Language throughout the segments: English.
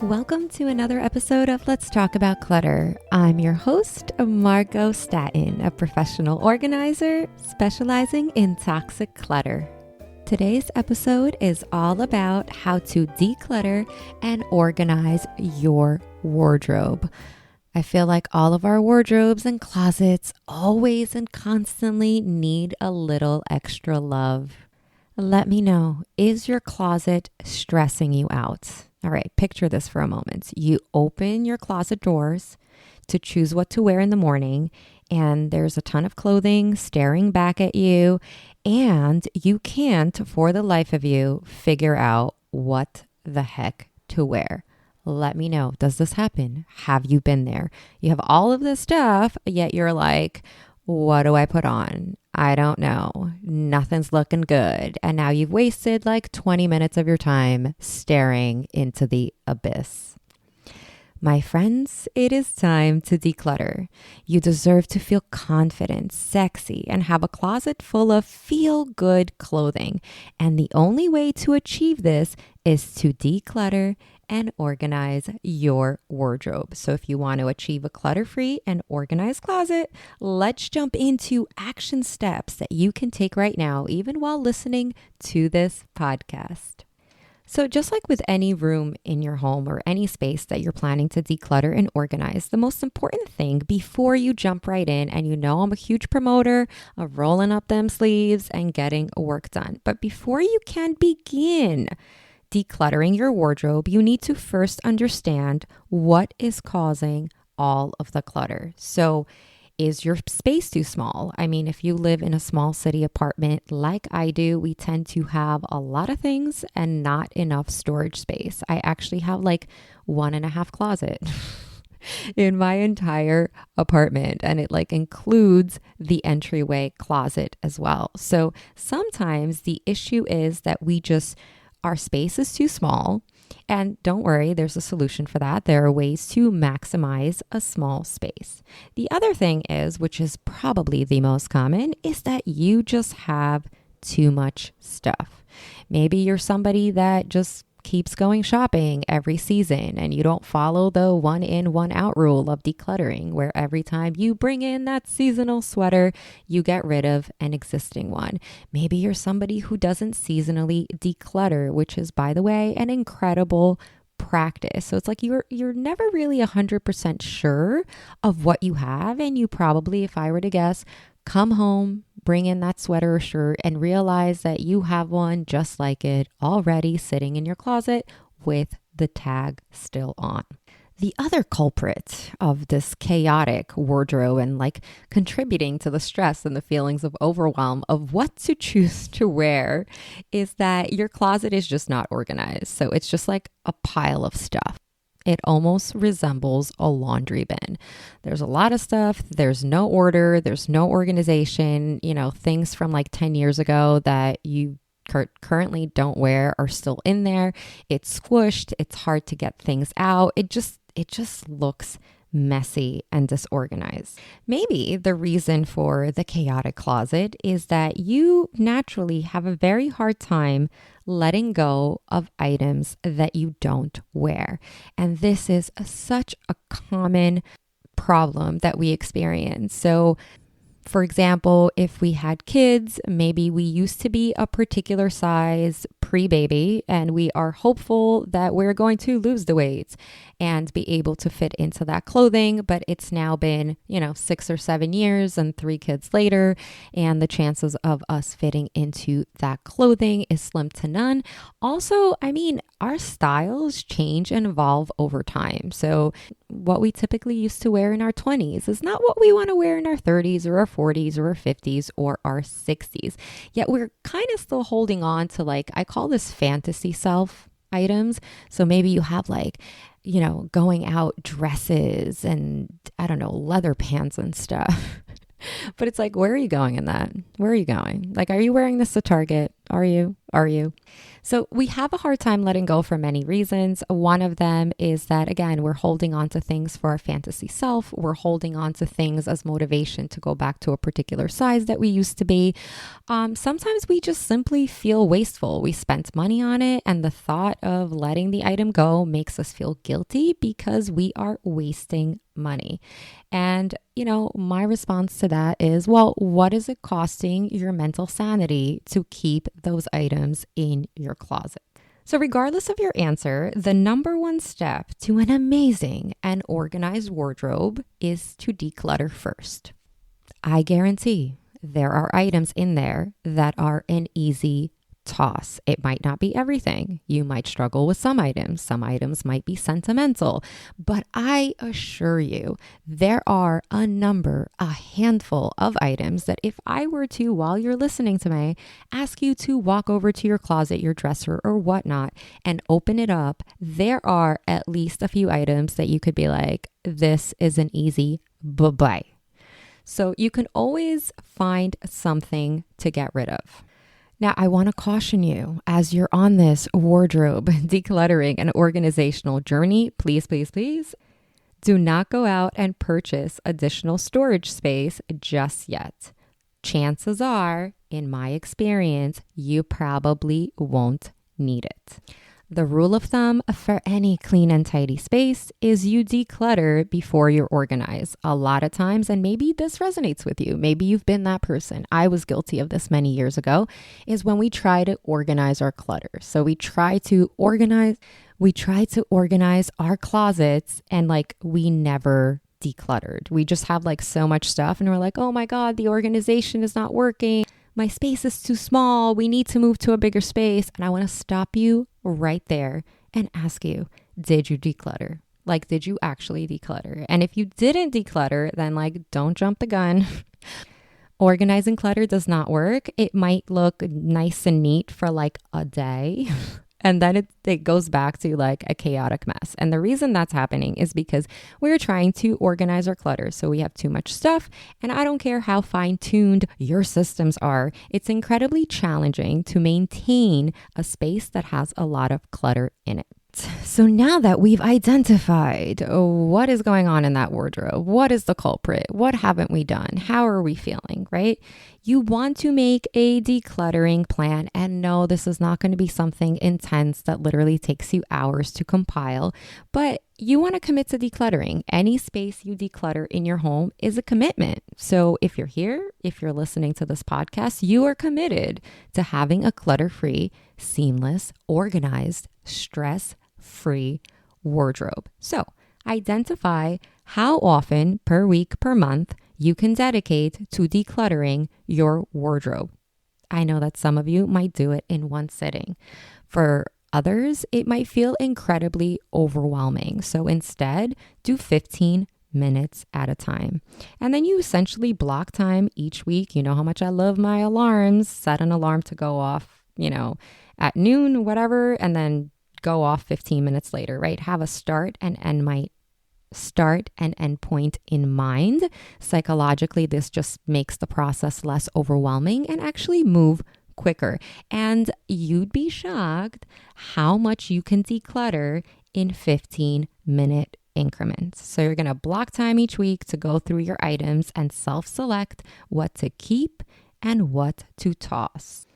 Welcome to another episode of Let's Talk About Clutter. I'm your host, Margo, a professional organizer specializing in toxic clutter. Today's episode is all about how to declutter and organize your wardrobe. I feel like all of our wardrobes and closets always and constantly need a little extra love. Let me know, is your closet stressing you out? All right, picture this for a moment. You open your closet doors to choose what to wear in the morning, and there's a ton of clothing staring back at you, and you can't, for the life of you, figure out what the heck to wear. Let me know. Does this happen? Have you been there? You have all of this stuff, yet you're like, what do I put on? I don't know. Nothing's looking good. And now you've wasted like 20 minutes of your time staring into the abyss. My friends, it is time to declutter. You deserve to feel confident, sexy, and have a closet full of feel-good clothing. And the only way to achieve this is to declutter and organize your wardrobe. So if you want to achieve a clutter-free and organized closet, let's jump into action steps that you can take right now, even while listening to this podcast. So just like with any room in your home or any space that you're planning to declutter and organize, the most important thing before you jump right in, and you know I'm a huge promoter of rolling up them sleeves and getting work done. But before you can begin decluttering your wardrobe, you need to first understand what is causing all of the clutter. So is your space too small? I mean, if you live in a small city apartment like I do, we tend to have a lot of things and not enough storage space. I actually have like 1.5 closet in my entire apartment, and it like includes the entryway closet as well. So sometimes the issue is that our space is too small, and don't worry, there's a solution for that. There are ways to maximize a small space. The other thing is, which is probably the most common, is that you just have too much stuff. Maybe you're somebody that just keeps going shopping every season and you don't follow the 1 in, 1 out rule of decluttering, where every time you bring in that seasonal sweater, you get rid of an existing one. Maybe you're somebody who doesn't seasonally declutter, which is, by the way, an incredible practice. So it's like you're never really 100% sure of what you have, and you probably, if I were to guess, come home, bring in that sweater or shirt, and realize that you have one just like it already sitting in your closet with the tag still on. The other culprit of this chaotic wardrobe and like contributing to the stress and the feelings of overwhelm of what to choose to wear is that your closet is just not organized. So it's just like a pile of stuff. It almost resembles a laundry bin. There's a lot of stuff. There's no order. There's no organization. You know, things from like 10 years ago that you currently don't wear are still in there. It's squished. It's hard to get things out. It just looks messy and disorganized. Maybe the reason for the chaotic closet is that you naturally have a very hard time letting go of items that you don't wear. And this is such a common problem that we experience. So for example, if we had kids, maybe we used to be a particular size pre-baby, and we are hopeful that we're going to lose the weight and be able to fit into that clothing. But it's now been, 6 or 7 years and 3 kids later, and the chances of us fitting into that clothing is slim to none. Also, our styles change and evolve over time. So what we typically used to wear in our 20s is not what we want to wear in our 30s or our 40s or our 50s or our 60s. Yet we're kind of still holding on to, like, I call this fantasy self items. So maybe you have going out dresses and leather pants and stuff. But it's like, where are you going in that? Where are you going? Like, are you wearing this to Target? Are you? So we have a hard time letting go for many reasons. One of them is that, again, we're holding on to things for our fantasy self. We're holding on to things as motivation to go back to a particular size that we used to be. Sometimes we just simply feel wasteful. We spent money on it, and the thought of letting the item go makes us feel guilty because we are wasting money. And, my response to that is, well, what is it costing your mental sanity to keep those items in your closet? So regardless of your answer, the number one step to an amazing and organized wardrobe is to declutter first. I guarantee there are items in there that are an easy toss. It might not be everything. You might struggle with some items. Some items might be sentimental, but I assure you, there are a handful of items that if I were to, while you're listening to me, ask you to walk over to your closet, your dresser or whatnot, and open it up, there are at least a few items that you could be like, this is an easy bye-bye. So you can always find something to get rid of. Now, I want to caution you as you're on this wardrobe decluttering and organizational journey, please, please, please do not go out and purchase additional storage space just yet. Chances are, in my experience, you probably won't need it. The rule of thumb for any clean and tidy space is you declutter before you organize. A lot of times, and maybe this resonates with you, maybe you've been that person. I was guilty of this many years ago, is when we try to organize our clutter. So we try to organize our closets and we never decluttered. We just have so much stuff and we're like, oh my God, the organization is not working. My space is too small. We need to move to a bigger space. And I want to stop you right there and ask you, did you declutter? Did you actually declutter? And if you didn't declutter, then don't jump the gun. Organizing clutter does not work. It might look nice and neat for a day. And then it goes back to a chaotic mess. And the reason that's happening is because we're trying to organize our clutter. So we have too much stuff. And I don't care how fine-tuned your systems are. It's incredibly challenging to maintain a space that has a lot of clutter in it. So now that we've identified what is going on in that wardrobe, what is the culprit, what haven't we done, how are we feeling, right? You want to make a decluttering plan, and no, this is not going to be something intense that literally takes you hours to compile, but you want to commit to decluttering. Any space you declutter in your home is a commitment. So if you're here, if you're listening to this podcast, you are committed to having a clutter-free, seamless, organized, stress-free wardrobe. So identify how often per week, per month, you can dedicate to decluttering your wardrobe. I know that some of you might do it in one sitting. For others, it might feel incredibly overwhelming. So instead, do 15 minutes at a time. And then you essentially block time each week. You know how much I love my alarms. Set an alarm to go off, at noon, whatever, and then go off 15 minutes later, right? Have a start and end point in mind. Psychologically, this just makes the process less overwhelming and actually move quicker. And you'd be shocked how much you can declutter in 15-minute increments. So you're going to block time each week to go through your items and self-select what to keep and what to toss.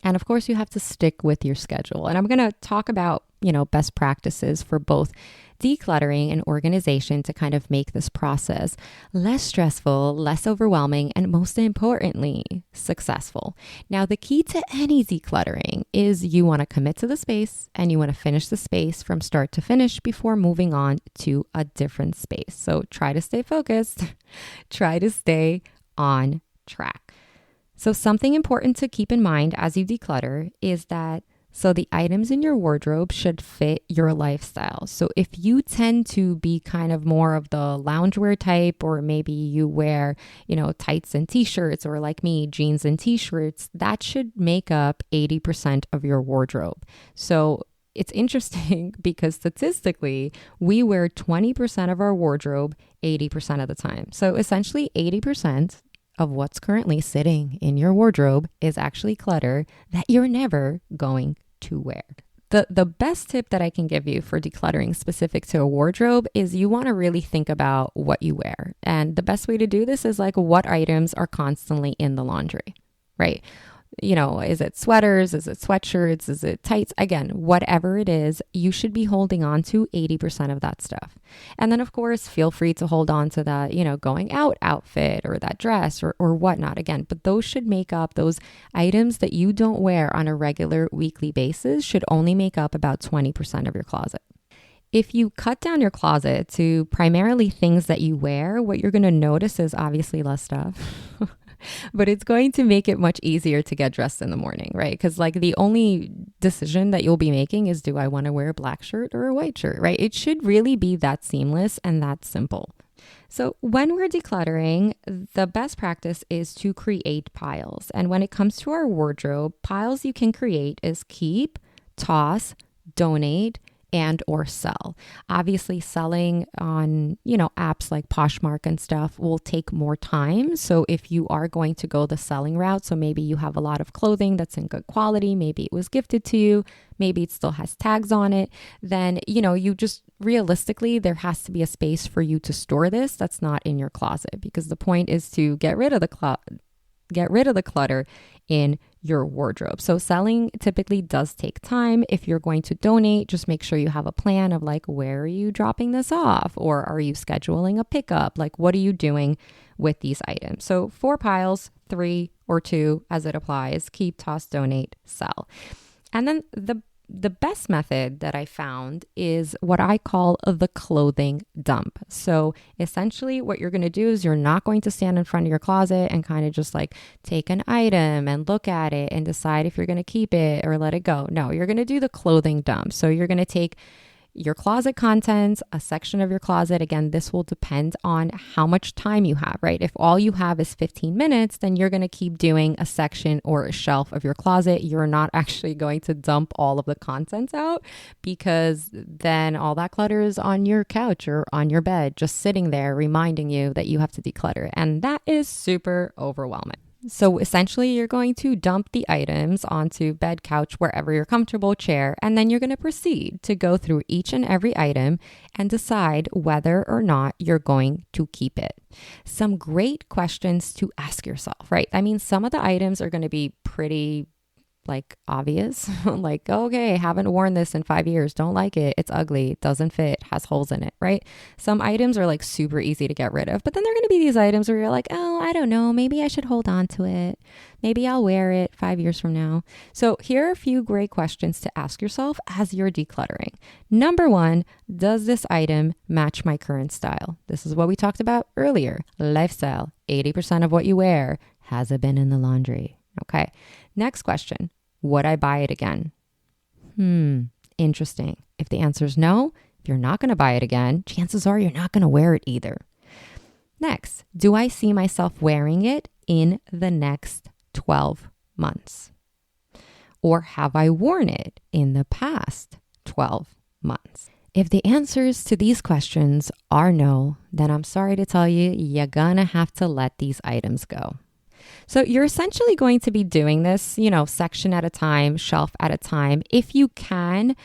And of course, you have to stick with your schedule. And I'm going to talk about, best practices for both decluttering and organization to kind of make this process less stressful, less overwhelming, and most importantly, successful. Now, the key to any decluttering is you want to commit to the space and you want to finish the space from start to finish before moving on to a different space. So try to stay focused, try to stay on track. So something important to keep in mind as you declutter is that the items in your wardrobe should fit your lifestyle. So if you tend to be kind of more of the loungewear type, or maybe you wear, tights and t-shirts, or like me, jeans and t-shirts, that should make up 80% of your wardrobe. So it's interesting because statistically, we wear 20% of our wardrobe 80% of the time. So essentially 80% of what's currently sitting in your wardrobe is actually clutter that you're never going to wear. The best tip that I can give you for decluttering specific to a wardrobe is you want to really think about what you wear. And the best way to do this is like what items are constantly in the laundry, right? Is it sweaters? Is it sweatshirts? Is it tights? Again, whatever it is, you should be holding on to 80% of that stuff. And then, of course, feel free to hold on to that, going out outfit or that dress or whatnot. Again, but those should make up those items that you don't wear on a regular weekly basis should only make up about 20% of your closet. If you cut down your closet to primarily things that you wear, what you're going to notice is obviously less stuff. But it's going to make it much easier to get dressed in the morning, right? Because like the only decision that you'll be making is, do I want to wear a black shirt or a white shirt, right? It should really be that seamless and that simple. So when we're decluttering, the best practice is to create piles. And when it comes to our wardrobe, piles you can create is keep, toss, donate, and or sell. Obviously, selling on, apps like Poshmark and stuff will take more time. So if you are going to go the selling route, so maybe you have a lot of clothing that's in good quality, maybe it was gifted to you, maybe it still has tags on it, then, you just realistically, there has to be a space for you to store this that's not in your closet, because the point is to get rid of the clutter in your wardrobe. So selling typically does take time. If you're going to donate, just make sure you have a plan of like, where are you dropping this off? Or are you scheduling a pickup? Like, what are you doing with these items? So 4 piles, 3 or 2 as it applies, keep, toss, donate, sell. And then the best method that I found is what I call the clothing dump. So essentially what you're going to do is you're not going to stand in front of your closet and kind of just like take an item and look at it and decide if you're going to keep it or let it go. No, you're going to do the clothing dump. So you're going to take your closet contents, a section of your closet. Again, this will depend on how much time you have, right? If all you have is 15 minutes, then you're going to keep doing a section or a shelf of your closet. You're not actually going to dump all of the contents out, because then all that clutter is on your couch or on your bed, just sitting there reminding you that you have to declutter. And that is super overwhelming. So essentially, you're going to dump the items onto bed, couch, wherever you're comfortable, chair, and then you're going to proceed to go through each and every item and decide whether or not you're going to keep it. Some great questions to ask yourself, right? I mean, some of the items are going to be pretty obvious, like, okay, haven't worn this in 5 years, don't like it, it's ugly, it doesn't fit, has holes in it, right? Some items are like super easy to get rid of, but then there are going to be these items where you're like, oh, I don't know, maybe I should hold on to it. Maybe I'll wear it 5 years from now. So here are a few great questions to ask yourself as you're decluttering. Number 1, does this item match my current style? This is what we talked about earlier. Lifestyle, 80% of what you wear. Has it been in the laundry? Okay. Next question. Would I buy it again? Interesting. If the answer is no, if you're not going to buy it again, chances are you're not going to wear it either. Next, do I see myself wearing it in the next 12 months? Or have I worn it in the past 12 months? If the answers to these questions are no, then I'm sorry to tell you, you're gonna have to let these items go. So you're essentially going to be doing this, section at a time, shelf at a time. If you can,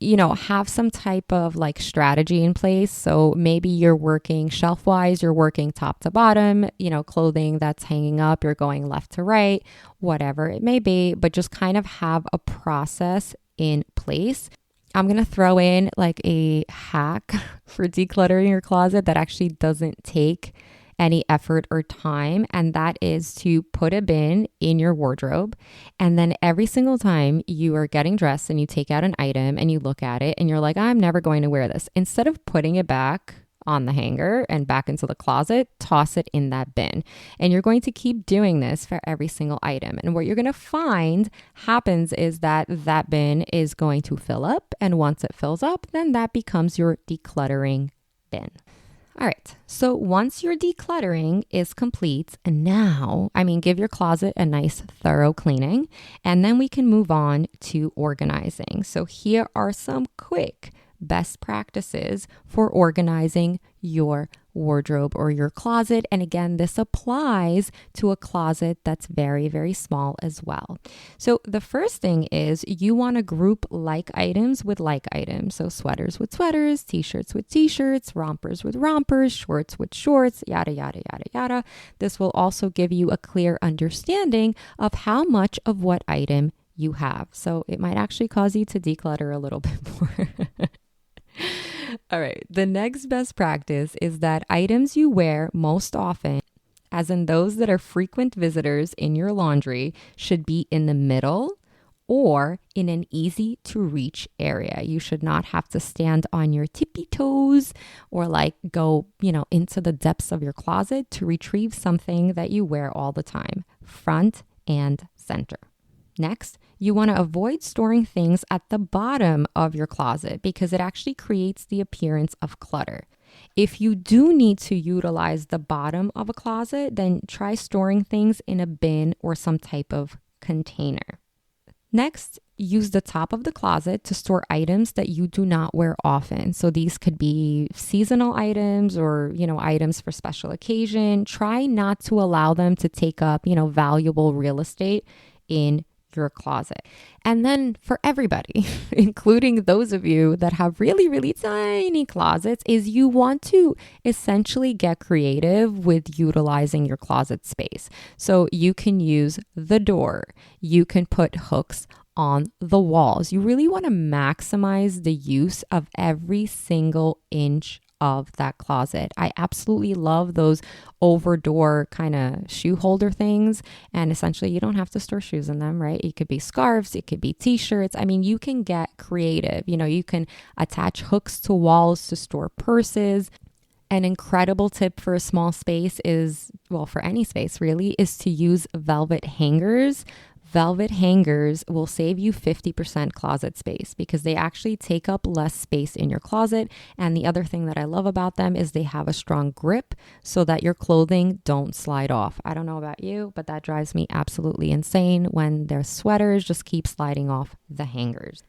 have some type of strategy in place. So maybe you're working shelf wise, you're working top to bottom, clothing that's hanging up, you're going left to right, whatever it may be, but just kind of have a process in place. I'm going to throw in a hack for decluttering your closet that actually doesn't take any effort or time, and that is to put a bin in your wardrobe, and then every single time you are getting dressed and you take out an item and you look at it and you're like, I'm never going to wear this, instead of putting it back on the hanger and back into the closet, toss it in that bin. And you're going to keep doing this for every single item. And what you're going to find happens is that bin is going to fill up, and once it fills up, then that becomes your decluttering bin. All right, so once your decluttering is complete, give your closet a nice thorough cleaning, and then we can move on to organizing. So here are some quick best practices for organizing your wardrobe or your closet. And again, this applies to a closet that's very, very small as well. So the first thing is you want to group like items with like items. So sweaters with sweaters, t-shirts with t-shirts, rompers with rompers, shorts with shorts, yada, yada, yada, yada. This will also give you a clear understanding of how much of what item you have. So it might actually cause you to declutter a little bit more. All right. The next best practice is that items you wear most often, as in those that are frequent visitors in your laundry, should be in the middle or in an easy to reach area. You should not have to stand on your tippy toes or go, into the depths of your closet to retrieve something that you wear all the time. Front and center. Next, you want to avoid storing things at the bottom of your closet because it actually creates the appearance of clutter. If you do need to utilize the bottom of a closet, then try storing things in a bin or some type of container. Next, use the top of the closet to store items that you do not wear often. So these could be seasonal items or, items for special occasion. Try not to allow them to take up, valuable real estate in your closet. And then for everybody, including those of you that have really, really tiny closets, is you want to essentially get creative with utilizing your closet space. So you can use the door. You can put hooks on the walls. You really want to maximize the use of every single inch of that closet. I absolutely love those over door kind of shoe holder things. And essentially you don't have to store shoes in them, right? It could be scarves, it could be t-shirts. I mean, you can get creative. You can attach hooks to walls to store purses. An incredible tip for a small space is, for any space really, is to use velvet hangers. Velvet hangers will save you 50% closet space because they actually take up less space in your closet. And the other thing that I love about them is they have a strong grip so that your clothing don't slide off. I don't know about you, but that drives me absolutely insane when their sweaters just keep sliding off the hangers.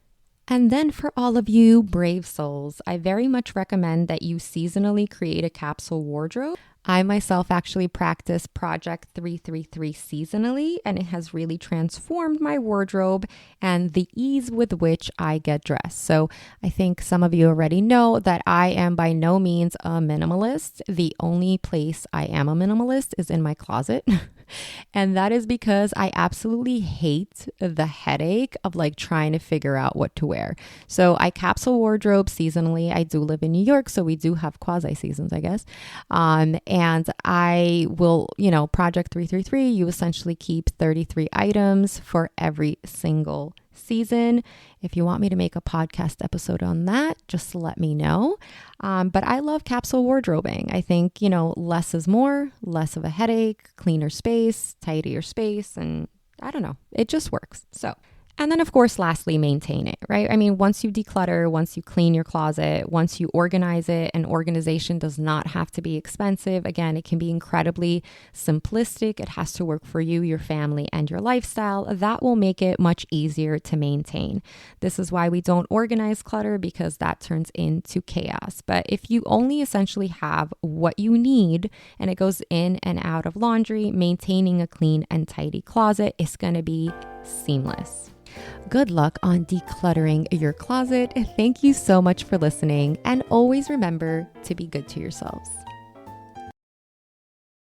And then for all of you brave souls, I very much recommend that you seasonally create a capsule wardrobe. I myself actually practice Project 333 seasonally, and it has really transformed my wardrobe and the ease with which I get dressed. So I think some of you already know that I am by no means a minimalist. The only place I am a minimalist is in my closet. And that is because I absolutely hate the headache of trying to figure out what to wear. So I capsule wardrobe seasonally. I do live in New York, so we do have quasi seasons, I guess. And I will, Project 333, you essentially keep 33 items for every single season. If you want me to make a podcast episode on that, just let me know. But I love capsule wardrobing. I think, less is more, less of a headache, cleaner space, tidier space, and I don't know, it just works. So. And then, of course, lastly, maintain it, right? I mean, once you declutter, once you clean your closet, once you organize it, and organization does not have to be expensive. Again, it can be incredibly simplistic. It has to work for you, your family, and your lifestyle. That will make it much easier to maintain. This is why we don't organize clutter, because that turns into chaos. But if you only essentially have what you need and it goes in and out of laundry, maintaining a clean and tidy closet is going to be seamless. Good luck on decluttering your closet. Thank you so much for listening, and always remember to be good to yourselves.